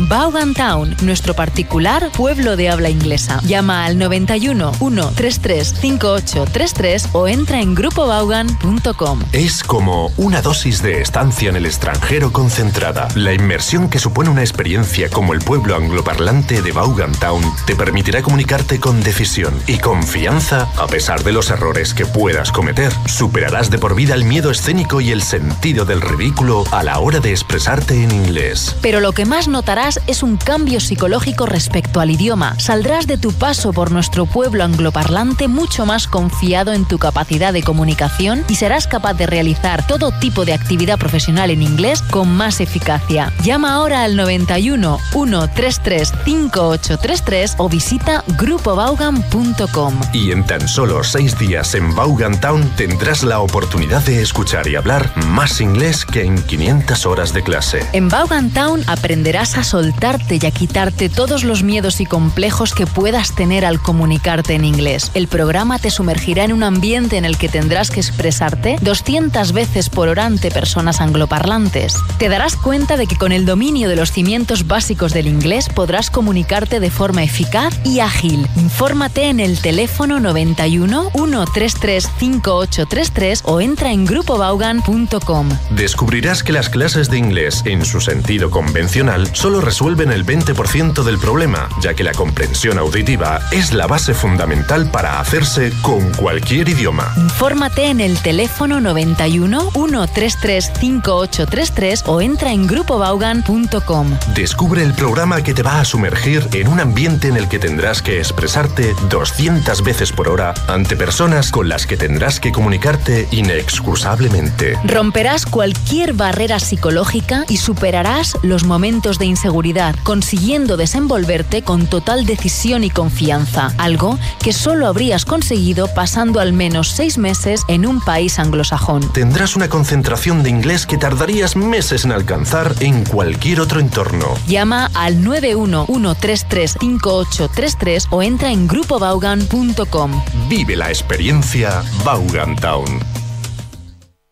Vaughan Town, nuestro particular pueblo de habla inglesa. Llama al 91 133 5833 o entra en grupovaughan.com. Es como una dosis de estancia en el extranjero concentrada. La inmersión que supone una experiencia como el pueblo angloparlante de Vaughan Town te permitirá comunicarte con decisión y confianza a pesar de los errores que puedas cometer. Superarás de por vida el miedo escénico y el sentido del ridículo a la hora de expresarte en inglés. Pero lo que más notarás es un cambio psicológico respecto al idioma. Saldrás de tu paso por nuestro pueblo angloparlante mucho más confiado en tu capacidad de comunicación y serás capaz de realizar todo tipo de actividad profesional en inglés con más eficacia. Llama ahora al 91 133 5833 o visita grupovaughan.com. Y en tan solo 6 días en Vaughan Town tendrás la oportunidad de escuchar y hablar más inglés que en 500 horas de clase. En Vaughan Town aprenderás a soltarte y a quitarte todos los miedos y complejos que puedas tener al comunicarte en inglés. El programa te sumergirá en un ambiente en el que tendrás que expresarte 200 veces por hora ante personas angloparlantes. Te darás cuenta de que con el dominio de los cimientos básicos del inglés podrás comunicarte de forma eficaz y ágil. Infórmate en el teléfono 91 133 5833 o entra en grupovaughan.com. Descubrirás que las clases de inglés, en su sentido convencional, solo resuelven el 20% del problema, ya que la comprensión auditiva es la base fundamental para hacerse con cualquier idioma. Infórmate en el teléfono 91 133 5833 o entra en grupovaughan.com. Descubre el programa que te va a sumergir en un ambiente en el que tendrás que expresarte 200 veces por hora ante personas con las que tendrás que comunicarte inexcusablemente. Romperás cualquier barrera psicológica y superarás los momentos de inseguridad, consiguiendo desenvolverte con total decisión y confianza, algo que solo habrías conseguido pasando al menos 6 meses en un país anglosajón. Tendrás una concentración de inglés que tardarías meses en alcanzar en cualquier otro entorno. Llama al 91 133 5833 o entra en grupovaughan.com. Vive la experiencia Vaughan Town.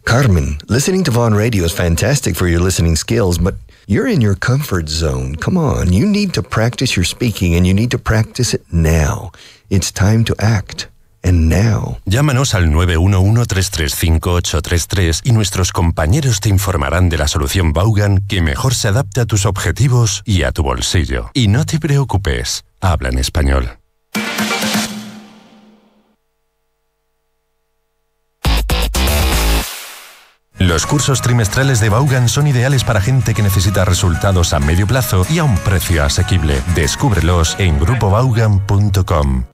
Carmen, listening to Vaughan Radio is fantastic for your listening skills, but you're in your comfort zone. Come on, you need to practice your speaking and you need to practice it now. It's time to act. And now. Llámanos al 911-335-833 y nuestros compañeros te informarán de la solución Vaughan que mejor se adapta a tus objetivos y a tu bolsillo. Y no te preocupes, habla en español. Los cursos trimestrales de Vaughan son ideales para gente que necesita resultados a medio plazo y a un precio asequible. Descúbrelos en grupovaughan.com.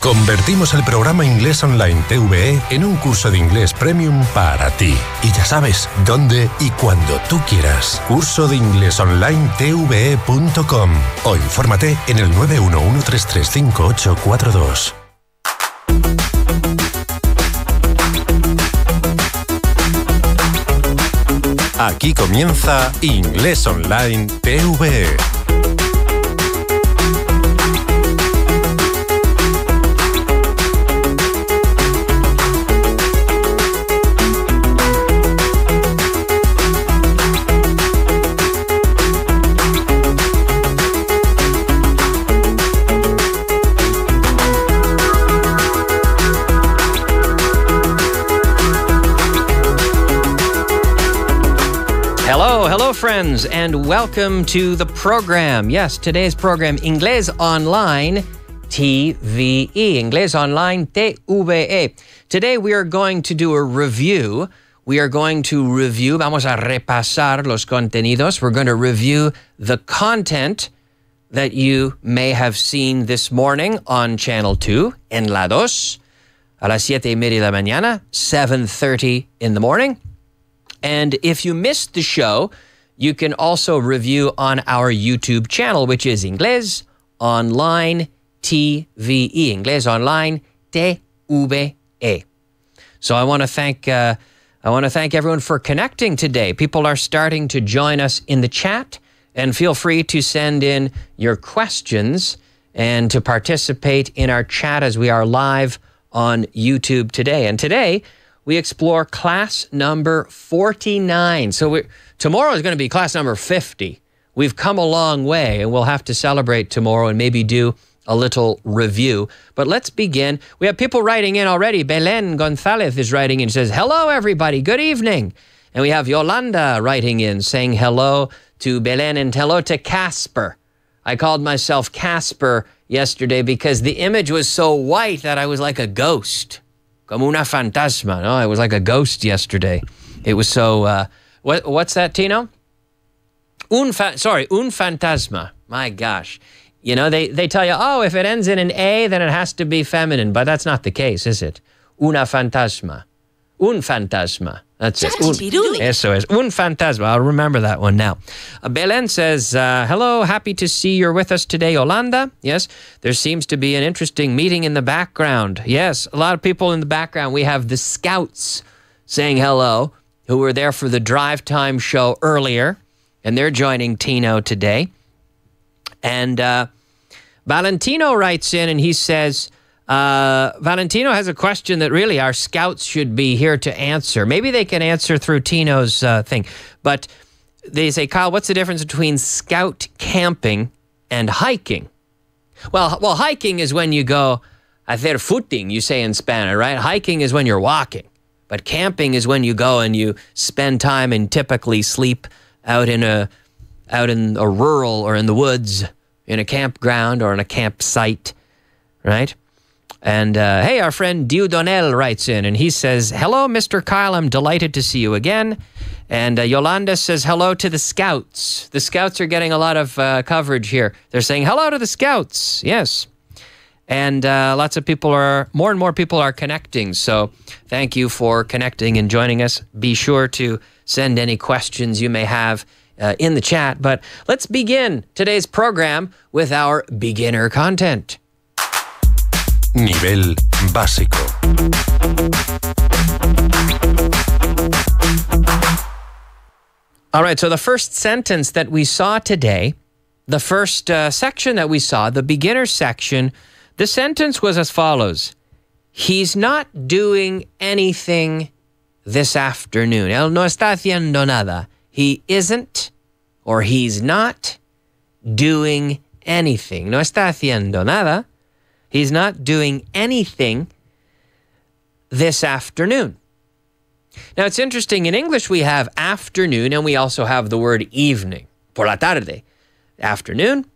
Convertimos el programa Inglés Online TVE en un curso de inglés premium para ti. Y ya sabes, dónde y cuando tú quieras. Curso de Inglés Online TVE.com o infórmate en el 911-335-842. Aquí comienza Inglés Online TVE. Hello, friends, and welcome to the program. Yes, today's program, Inglés Online TVE. Inglés Online TVE. Today we are going to do a review. Vamos a repasar los contenidos. We're going to review the content that you may have seen this morning on Channel 2, en la 2, a las 7:30 de la mañana, 7:30 in the morning. And if you missed the show, you can also review on our YouTube channel, which is Inglés Online TVE. Inglés Online TVE. So I want to thank everyone for connecting today. People are starting to join us in the chat, and feel free to send in your questions and to participate in our chat as we are live on YouTube today. And today, we explore class number 49. So tomorrow is going to be class number 50. We've come a long way, and we'll have to celebrate tomorrow and maybe do a little review. But let's begin. We have people writing in already. Belen Gonzalez is writing in, says, hello, everybody. Good evening. And we have Yolanda writing in, saying hello to Belen and hello to Casper. I called myself Casper yesterday because the image was so white that I was like a ghost. Como una fantasma. No, I was like a ghost yesterday. It was so... what's that, Tino? Un fantasma. My gosh. You know, they tell you, oh, if it ends in an A, then it has to be feminine. But that's not the case, is it? Una fantasma. Un fantasma. That's it. Eso es. Un fantasma. I'll remember that one now. Belen says, hello, happy to see you're with us today, Yolanda. Yes, there seems to be an interesting meeting in the background. Yes, a lot of people in the background. We have the Scouts saying hello, who were there for the Drive Time show earlier, and they're joining Tino today. And Valentino writes in, and he says... Valentino has a question that really our Scouts should be here to answer. Maybe they can answer through Tino's thing. But they say, Kyle, what's the difference between Scout camping and hiking? Well, hiking is when you go hacer footing, you say in Spanish, right? Hiking is when you're walking. But camping is when you go and you spend time and typically sleep out in a rural or in the woods, in a campground or in a campsite, right? And hey, our friend Dieudonel writes in, and he says, hello, Mr. Kyle, I'm delighted to see you again. And Yolanda says hello to the Scouts. The Scouts are getting a lot of coverage here. They're saying hello to the Scouts, yes. And more and more people are connecting. So thank you for connecting and joining us. Be sure to send any questions you may have in the chat. But let's begin today's program with our beginner content. Nivel básico. All right, so the first sentence that we saw today, the first section that we saw, the beginner section, the sentence was as follows. He's not doing anything this afternoon. Él no está haciendo nada. He isn't, or he's not doing anything. No está haciendo nada. He's not doing anything this afternoon. Now, it's interesting. In English, we have afternoon, and we also have the word evening. Por la tarde. Afternoon,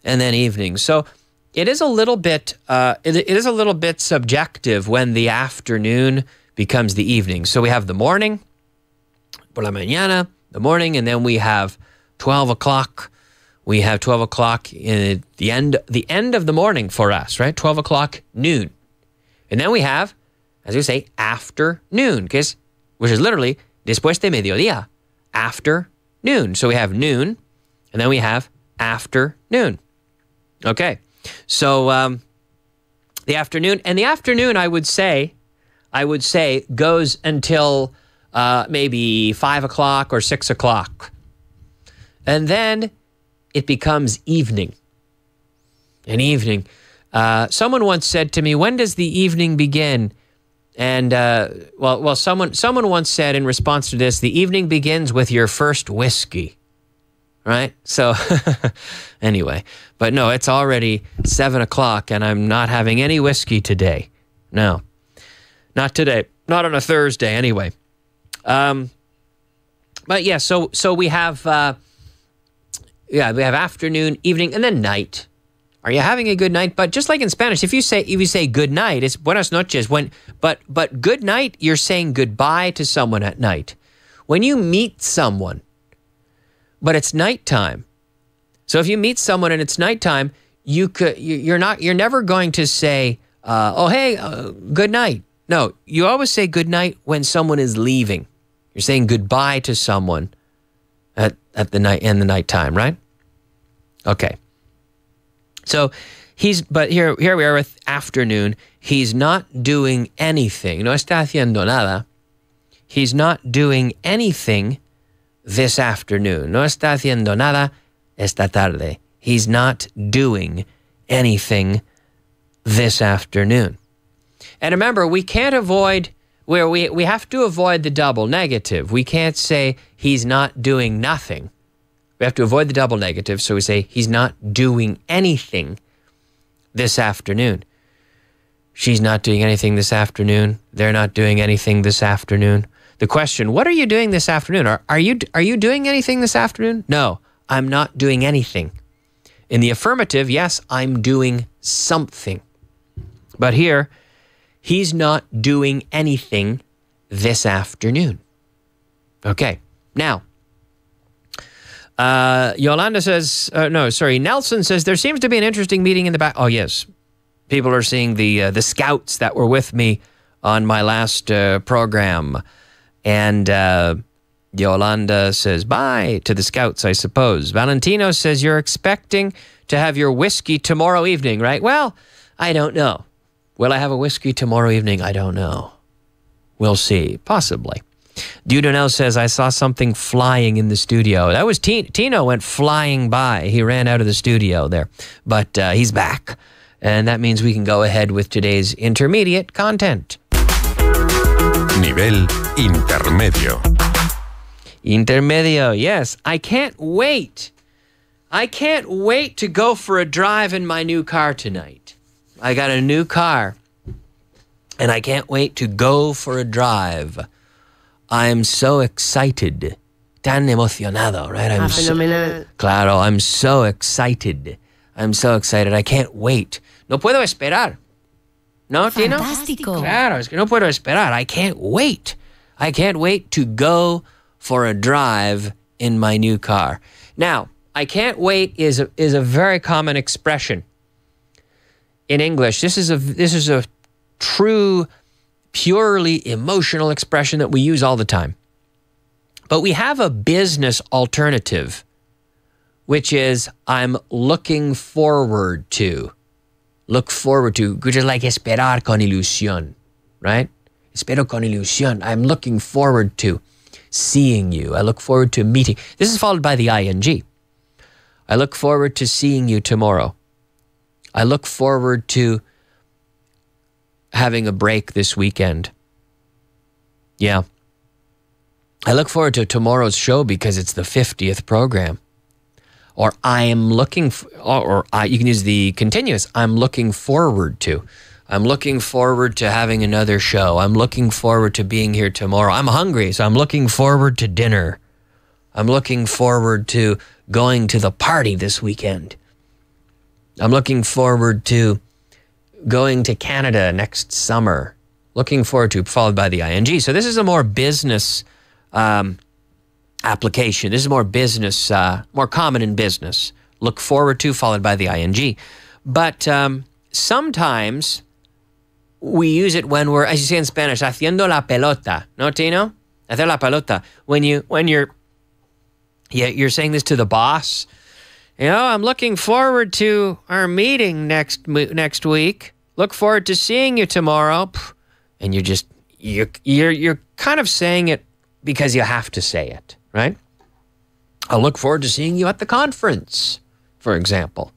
and then evening. So it is a little bit subjective when the afternoon becomes the evening. So we have the morning, por la mañana, the morning, and then we have 12 o'clock. We have 12 o'clock in the end of the morning for us, right? 12 o'clock noon. And then we have, as we say, afternoon, which is literally después de mediodía, afternoon. So we have noon, and then we have afternoon. Okay, so the afternoon, and the afternoon, I would say, goes until maybe 5 o'clock or 6 o'clock. And then it becomes evening. An evening. Someone once said to me, when does the evening begin? And, someone once said in response to this, the evening begins with your first whiskey. Right? So, anyway. But no, it's already 7 o'clock, and I'm not having any whiskey today. No. Not today. Not on a Thursday, anyway. But yeah, so we have... we have afternoon, evening, and then night. Are you having a good night? But just like in Spanish, if you say good night, it's buenas noches. But good night, you're saying goodbye to someone at night. When you meet someone, but it's nighttime. So if you meet someone and it's nighttime, you're never going to say, good night. No, you always say good night when someone is leaving. You're saying goodbye to someone at the night in the nighttime, right? Okay. So but here we are with afternoon. He's not doing anything. No está haciendo nada. He's not doing anything this afternoon. No está haciendo nada esta tarde. He's not doing anything this afternoon. And remember, we can't avoid where we have to avoid the double negative. We can't say he's not doing nothing. We have to avoid the double negative, so we say he's not doing anything this afternoon. She's not doing anything this afternoon. They're not doing anything this afternoon. The question, what are you doing this afternoon? Are you doing anything this afternoon? No, I'm not doing anything. In the affirmative, yes, I'm doing something. But here, he's not doing anything this afternoon. Okay, now, Yolanda says, Nelson says, there seems to be an interesting meeting in the back. Oh, yes. People are seeing the scouts that were with me on my last program. And Yolanda says, bye to the scouts, I suppose. Valentino says, you're expecting to have your whiskey tomorrow evening, right? Well, I don't know. Will I have a whiskey tomorrow evening? I don't know. We'll see. Possibly. Dudonel says, I saw something flying in the studio. That was Tino went flying by. He ran out of the studio there. But he's back. And that means we can go ahead with today's intermediate content. Nivel intermedio. Intermedio, yes. I can't wait. I can't wait to go for a drive in my new car tonight. I got a new car. And I can't wait to go for a drive. I'm so excited. Tan emocionado, right? Claro, I'm so excited. I'm so excited. I can't wait. No puedo esperar. ¿No, Tino? Fantástico. Claro, es que no puedo esperar. I can't wait. I can't wait to go for a drive in my new car. Now, I can't wait is a very common expression in English. This is a true, purely emotional expression that we use all the time. But we have a business alternative, which is I'm looking forward to. Look forward to, which is like esperar con ilusión, right? Espero con ilusión. I'm looking forward to seeing you. I look forward to meeting. This is followed by the ing. I look forward to seeing you tomorrow. I look forward to having a break this weekend. Yeah. I look forward to tomorrow's show because it's the 50th program. Or I am looking, you can use the continuous, I'm looking forward to. I'm looking forward to having another show. I'm looking forward to being here tomorrow. I'm hungry, so I'm looking forward to dinner. I'm looking forward to going to the party this weekend. I'm looking forward to going to Canada next summer. Looking forward to, followed by the ing. So this is a more business application. This is more business, more common in business. Look forward to, followed by the ing. But sometimes we use it when we're, as you say in Spanish, haciendo la pelota. No, Tino? Hacer la pelota. When you're saying this to the boss. You know, I'm looking forward to our meeting next week. Look forward to seeing you tomorrow. And you're kind of saying it because you have to say it, right? I'll look forward to seeing you at the conference, for example.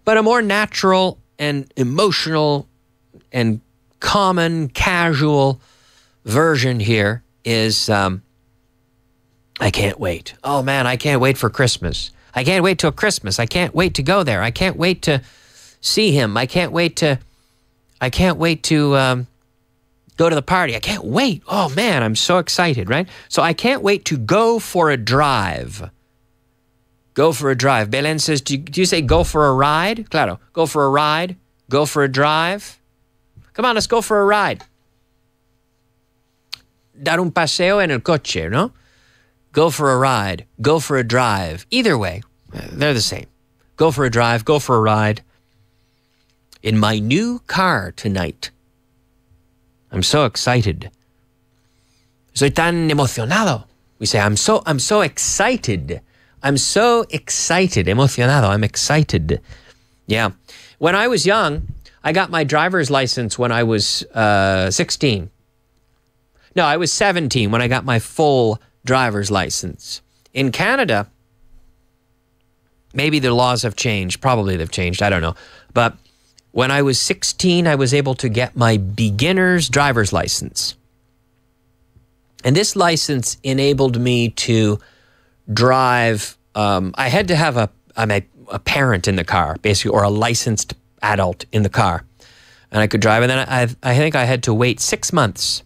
But a more natural and emotional and common, casual version here is, I can't wait. Oh man, I can't wait for Christmas. I can't wait till Christmas. I can't wait to go there. I can't wait to see him. I can't wait to go to the party. I can't wait. Oh man, I'm so excited, right? So I can't wait to go for a drive. Go for a drive. Belen says, do you say go for a ride? Claro. Go for a ride. Go for a drive. Come on, let's go for a ride. Dar un paseo en el coche, no? Go for a ride. Go for a drive. Either way, they're the same. Go for a drive. Go for a ride. In my new car tonight. I'm so excited. Soy tan emocionado. We say, I'm so excited. I'm so excited. Emocionado. I'm excited. Yeah. When I was young, I got my driver's license when I was 16. No, I was 17 when I got my full driver's license. In Canada, maybe the laws have changed. Probably they've changed. I don't know. But when I was 16, I was able to get my beginner's driver's license. And this license enabled me to drive. I had to have a parent in the car, basically, or a licensed adult in the car. And I could drive. And then I think I had to wait 6 months.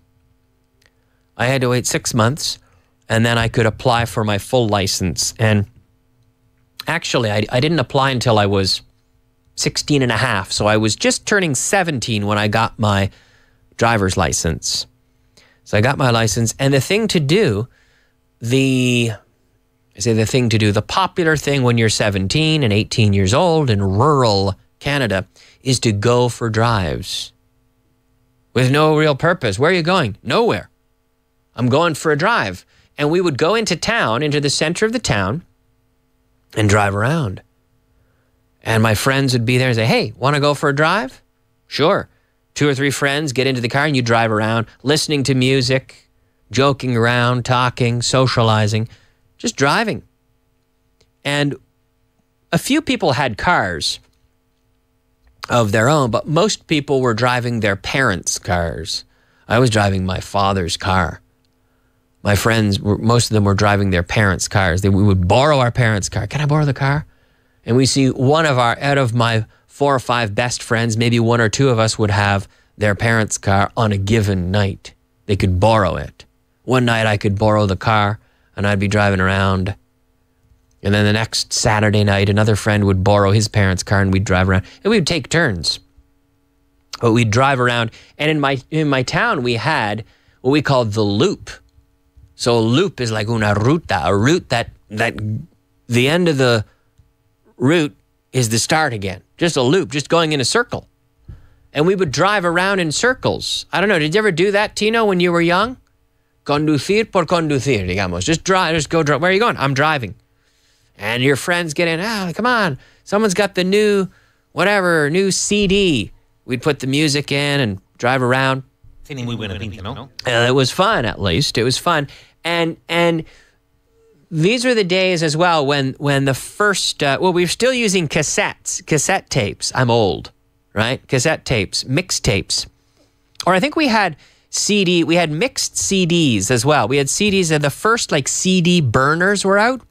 I had to wait 6 months, and then I could apply for my full license. And actually, I didn't apply until I was 16 and a half. So I was just turning 17 when I got my driver's license. So I got my license. And the thing to do, the popular thing when you're 17 and 18 years old in rural Canada is to go for drives with no real purpose. Where are you going? Nowhere. I'm going for a drive. And we would go into town, into the center of the town, and drive around. And my friends would be there and say, hey, want to go for a drive? Sure. 2 or 3 friends get into the car and you drive around, listening to music, joking around, talking, socializing, just driving. And a few people had cars of their own, but most people were driving their parents' cars. I was driving my father's car. My friends, most of them were driving their parents' cars. We would borrow our parents' car. Can I borrow the car? And we see out of my 4 or 5 best friends, maybe 1 or 2 of us would have their parents' car on a given night. They could borrow it. One night I could borrow the car and I'd be driving around. And then the next Saturday night, another friend would borrow his parents' car and we'd drive around. And we'd take turns. But we'd drive around. And in my town, we had what we called the loop. So a loop is like una ruta, a route that the end of the route is the start again. Just a loop, just going in a circle. And we would drive around in circles. I don't know, did you ever do that, Tino, when you were young? Conducir por conducir, digamos. Just go drive. Where are you going? I'm driving. And your friends get in, come on, someone's got the new CD. We'd put the music in and drive around. It was fun, at least. It was fun. And these were the days as well when the first, we were still using cassette tapes. I'm old, right? Cassette tapes, mixed tapes. Or I think we had mixed CDs as well. We had CDs and the first CD burners were out,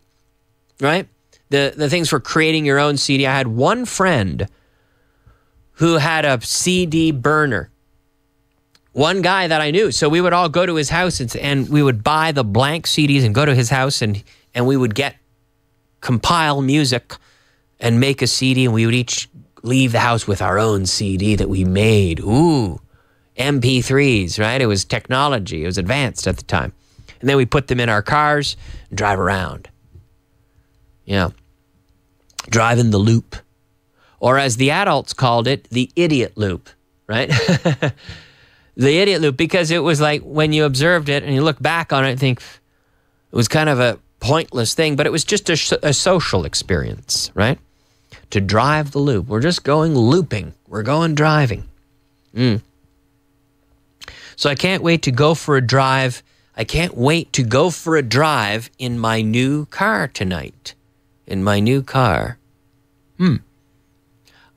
right? The things for creating your own CD. I had one friend who had a CD burner. One guy that I knew. So we would all go to his house and we would buy the blank CDs and go to his house and we would compile music and make a CD, and we would each leave the house with our own CD that we made. Ooh, MP3s, right? It was technology. It was advanced at the time. And then we put them in our cars and drive around. Yeah. Driving the loop. Or as the adults called it, the idiot loop, right? The idiot loop, because it was like when you observed it and you look back on it and think it was kind of a pointless thing, but it was just a social experience, right? To drive the loop. We're just going looping. We're going driving. So I can't wait to go for a drive. I can't wait to go for a drive in my new car tonight. In my new car.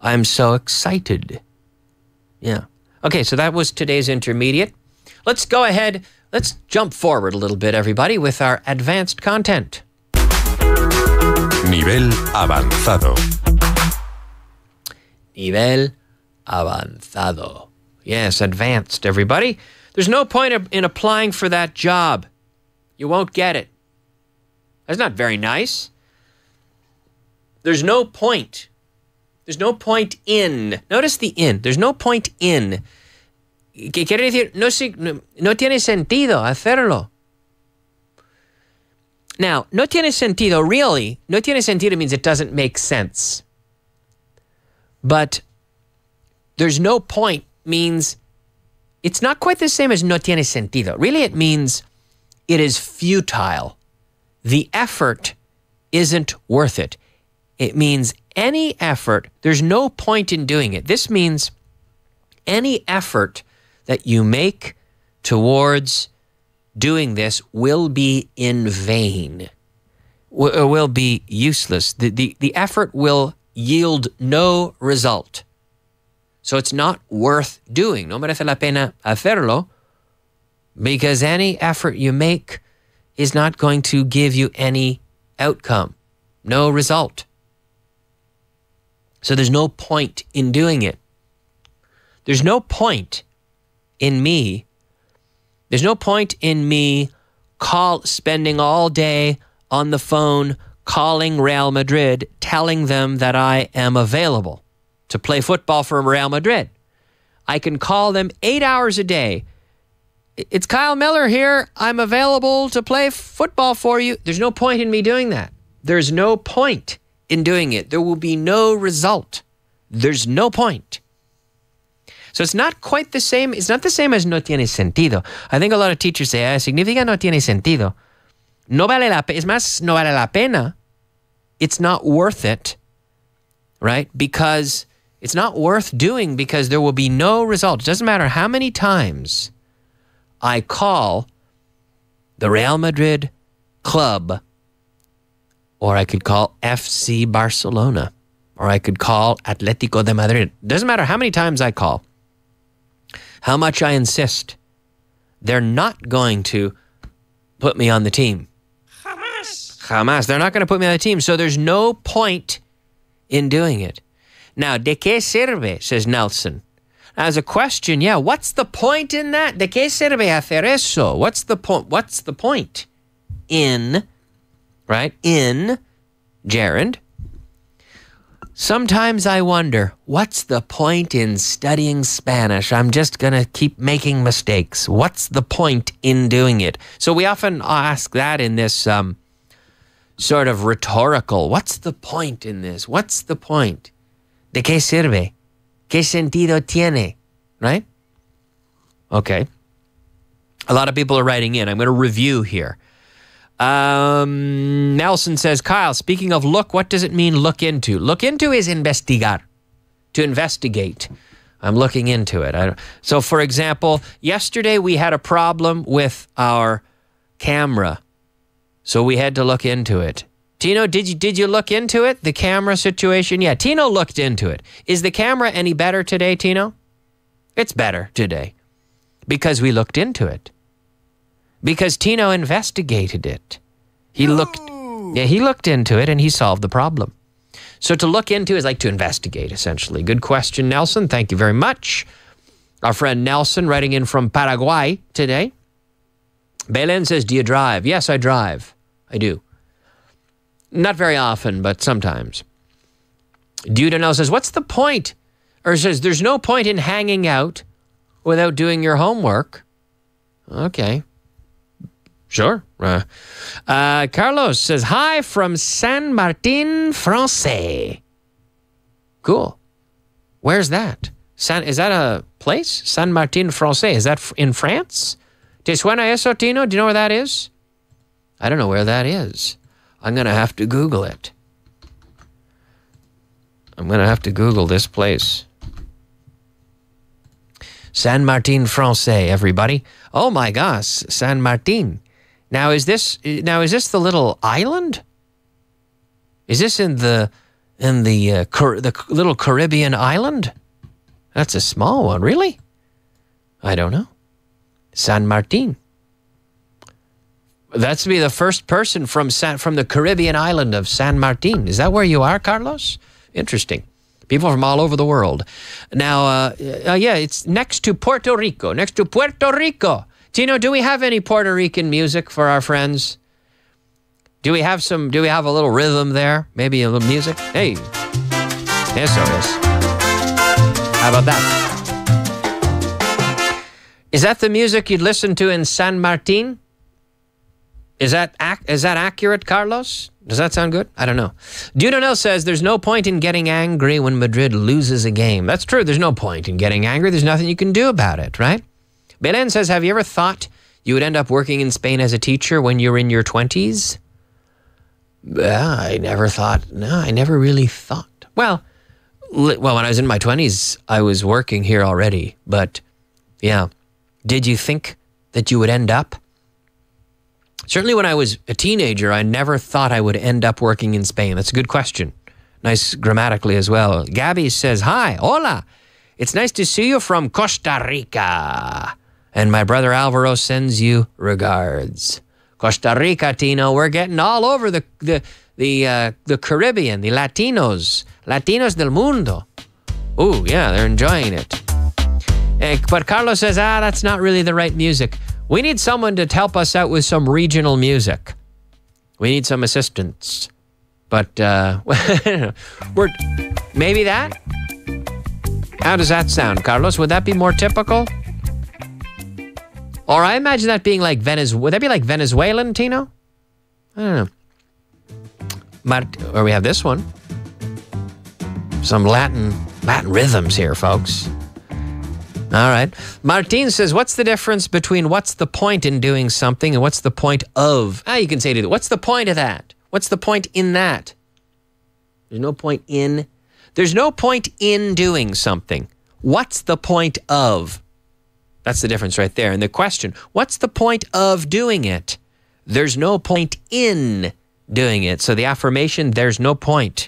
I'm so excited. Yeah. Okay, so that was today's intermediate. Let's go ahead. Let's jump forward a little bit, everybody, with our advanced content. Nivel avanzado. Nivel avanzado. Yes, advanced, everybody. There's no point in applying for that job. You won't get it. That's not very nice. There's no point. There's no point in. Notice the in. There's no point in. ¿Qué quiere decir? No tiene sentido hacerlo. Now, no tiene sentido, really, no tiene sentido means it doesn't make sense. But there's no point means it's not quite the same as no tiene sentido. Really, it means it is futile. The effort isn't worth it. It means any effort, there's no point in doing it. This means any effort that you make towards doing this will be in vain, will be useless. The effort will yield no result. So it's not worth doing. No merece la pena hacerlo because any effort you make is not going to give you any outcome, no result. So there's no point in doing it. There's no point in me spending all day on the phone calling Real Madrid, telling them that I am available to play football for Real Madrid. I can call them 8 hours a day. It's Kyle Miller here. I'm available to play football for you. There's no point in me doing that. There's no point in doing it. There will be no result. There's no point. So it's not quite the same. It's not the same as no tiene sentido. I think a lot of teachers say, significa no tiene sentido. No vale la pena. Es más, no vale la pena. It's not worth it, right? Because it's not worth doing because there will be no result. It doesn't matter how many times I call the Real Madrid club, or I could call FC Barcelona, or I could call Atlético de Madrid. It doesn't matter how many times I call, how much I insist, they're not going to put me on the team. Jamás. They're not going to put me on the team. So there's no point in doing it. Now, ¿de qué sirve? Says Nelson. As a question, yeah, what's the point in that? ¿De qué sirve hacer eso? What's the point? What's the point in, right? In gerund. Sometimes I wonder, what's the point in studying Spanish? I'm just going to keep making mistakes. What's the point in doing it? So we often ask that in this sort of rhetorical, what's the point in this? What's the point? ¿De qué sirve? ¿Qué sentido tiene? Right? Okay. A lot of people are writing in. I'm going to review here. Nelson says, Kyle, speaking of look, what does it mean look into? Look into is investigar, to investigate. I'm looking into it. So, for example, yesterday we had a problem with our camera, so we had to look into it. Tino, did you look into it, the camera situation? Yeah, Tino looked into it. Is the camera any better today, Tino? It's better today because we looked into it. Because Tino investigated it. He looked into it and he solved the problem. So to look into is like to investigate, essentially. Good question, Nelson. Thank you very much. Our friend Nelson writing in from Paraguay today. Belen says, do you drive? Yes, I drive. I do. Not very often, but sometimes. Dudonel says, what's the point? Or says, there's no point in hanging out without doing your homework. Okay. Sure. Carlos says, hi from San Martin, France. Cool. Where's that? Is that a place? San Martin, France. Is that in France? ¿Te suena eso, Tino? Do you know where that is? I don't know where that is. I'm going to have to Google it. I'm going to have to Google this place. San Martin, France, everybody. Oh my gosh, San Martin. Now is this the little island? Is this in the little Caribbean island? That's a small one, really? I don't know. San Martin. That's to be the first person from the Caribbean island of San Martin. Is that where you are, Carlos? Interesting. People from all over the world. Now, yeah, it's next to Puerto Rico. Next to Puerto Rico. Tino, do we have any Puerto Rican music for our friends? Do we have a little rhythm there? Maybe a little music? Hey. Eso es. How about that? Is that the music you'd listen to in San Martin? Is that accurate, Carlos? Does that sound good? I don't know. Dudonel says there's no point in getting angry when Madrid loses a game. That's true. There's no point in getting angry. There's nothing you can do about it, right? Belen says, have you ever thought you would end up working in Spain as a teacher when you're in your 20s? I never thought. No, I never really thought. Well, when I was in my 20s, I was working here already. But, yeah. Did you think that you would end up? Certainly when I was a teenager, I never thought I would end up working in Spain. That's a good question. Nice grammatically as well. Gabby says, hi, hola. It's nice to see you from Costa Rica. And my brother Alvaro sends you regards. Costa Rica, Tino, we're getting all over the Caribbean, the Latinos del mundo. Ooh, yeah, they're enjoying it. But Carlos says, that's not really the right music. We need someone to help us out with some regional music. We need some assistance. But maybe that? How does that sound, Carlos? Would that be more typical? Or I imagine that being like would that be like Venezuelan, Tino? I don't know. Or we have this one. Some Latin rhythms here, folks. All right. Martin says, what's the difference between what's the point in doing something and what's the point of? You can say, what's the point of that? What's the point in that? There's no point in doing something. What's the point of? That's the difference right there. And the question, what's the point of doing it? There's no point in doing it. So the affirmation, there's no point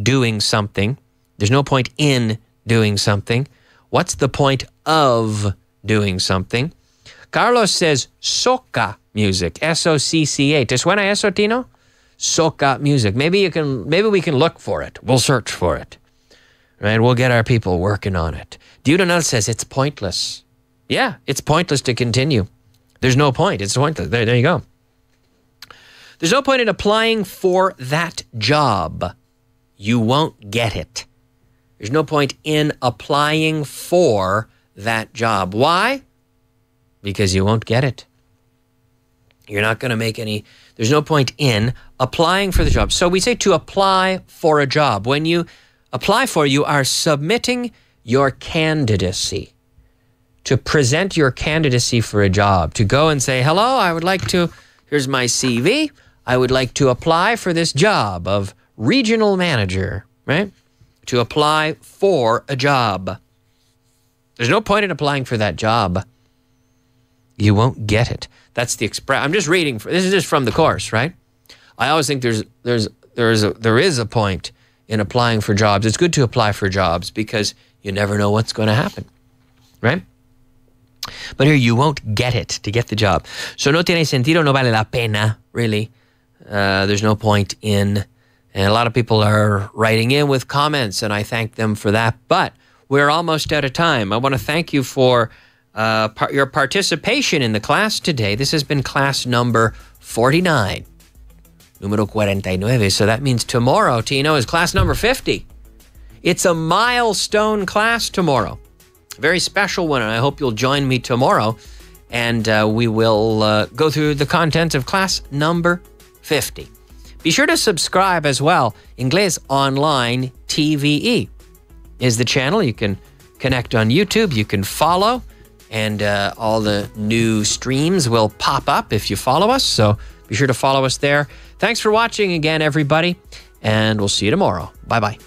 doing something. There's no point in doing something. What's the point of doing something? Carlos says soca music, S-O-C-C-A. ¿Te suena eso, Tino? Soca music. Maybe we can look for it. We'll search for it. Right? We'll get our people working on it. Diudonel says it's pointless. Yeah, it's pointless to continue. There's no point. It's pointless. There you go. There's no point in applying for that job. You won't get it. There's no point in applying for that job. Why? Because you won't get it. You're not going to make any... There's no point in applying for the job. So we say to apply for a job. When you apply for, you are submitting your candidacy. To present your candidacy for a job. To go and say, hello, I would like to... Here's my CV. I would like to apply for this job of regional manager, right? To apply for a job. There's no point in applying for that job. You won't get it. That's the express. I'm just reading. This is just from the course, right? I always think there is a point in applying for jobs. It's good to apply for jobs because you never know what's going to happen, right? But here you won't get it to get the job. So no tiene sentido, no vale la pena, really. There's no point in... And a lot of people are writing in with comments, and I thank them for that. But we're almost out of time. I want to thank you for your participation in the class today. This has been class number 49. Número 49. So that means tomorrow, Tino, is class number 50. It's a milestone class tomorrow. Very special one, and I hope you'll join me tomorrow. And we will go through the contents of class number 50. Be sure to subscribe as well. Inglés Online TVE is the channel. You can connect on YouTube. You can follow. And all the new streams will pop up if you follow us. So be sure to follow us there. Thanks for watching again, everybody. And we'll see you tomorrow. Bye-bye.